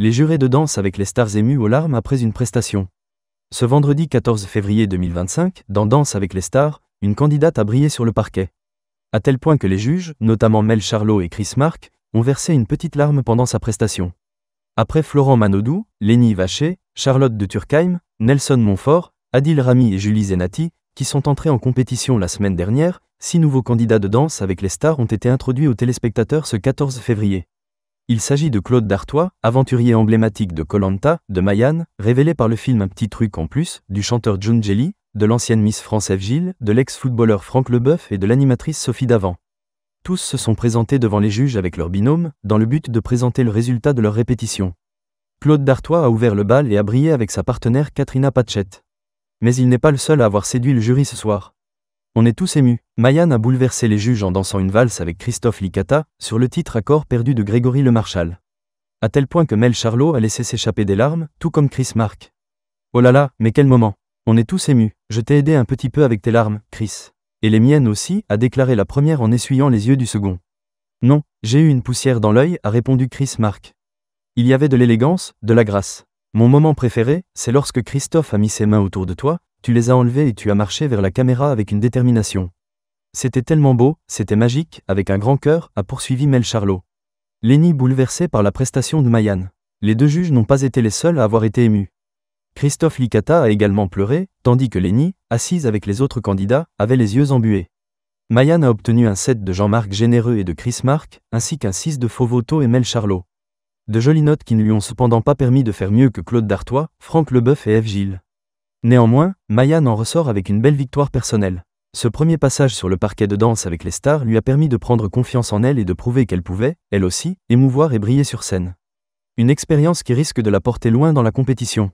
Les jurés de Danse avec les stars émus aux larmes après une prestation. Ce vendredi 14 février 2025, dans Danse avec les stars, une candidate a brillé sur le parquet. À tel point que les juges, notamment Mel Charlot et Chris Mark, ont versé une petite larme pendant sa prestation. Après Florent Manodou, Lénie Vacher, Charlotte de Turckheim, Nelson Montfort, Adil Rami et Julie Zenati, qui sont entrés en compétition la semaine dernière, 6 nouveaux candidats de Danse avec les stars ont été introduits aux téléspectateurs ce 14 février. Il s'agit de Claude Dartois, aventurier emblématique de Koh Lanta, de Mayan, révélé par le film Un petit truc en plus, du chanteur June Jelly, de l'ancienne Miss France Eve Gilles, de l'ex-footballeur Franck Leboeuf et de l'animatrice Sophie Davant. Tous se sont présentés devant les juges avec leur binôme, dans le but de présenter le résultat de leur répétition. Claude Dartois a ouvert le bal et a brillé avec sa partenaire Katrina Patchett. Mais il n'est pas le seul à avoir séduit le jury ce soir. On est tous émus. Mayan a bouleversé les juges en dansant une valse avec Christophe Licata, sur le titre Accord perdu de Grégory Lemarchal. À tel point que Mel Charlot a laissé s'échapper des larmes, tout comme Chris Mark. Oh là là, mais quel moment! On est tous émus. Je t'ai aidé un petit peu avec tes larmes, Chris. Et les miennes aussi, a déclaré la première en essuyant les yeux du second. Non, j'ai eu une poussière dans l'œil, a répondu Chris Mark. Il y avait de l'élégance, de la grâce. Mon moment préféré, c'est lorsque Christophe a mis ses mains autour de toi, tu les as enlevées et tu as marché vers la caméra avec une détermination. C'était tellement beau, c'était magique, avec un grand cœur, a poursuivi Mel Charlot. Lénie bouleversée par la prestation de Mayan. Les deux juges n'ont pas été les seuls à avoir été émus. Christophe Licata a également pleuré, tandis que Lénie, assise avec les autres candidats, avait les yeux embués. Mayan a obtenu un 7 de Jean-Marc Généreux et de Chris Mark, ainsi qu'un 6 de Fauvoto et Mel Charlot. De jolies notes qui ne lui ont cependant pas permis de faire mieux que Claude Dartois, Franck Leboeuf et Eve Gilles. Néanmoins, Mayan en ressort avec une belle victoire personnelle. Ce premier passage sur le parquet de Danse avec les stars lui a permis de prendre confiance en elle et de prouver qu'elle pouvait, elle aussi, émouvoir et briller sur scène. Une expérience qui risque de la porter loin dans la compétition.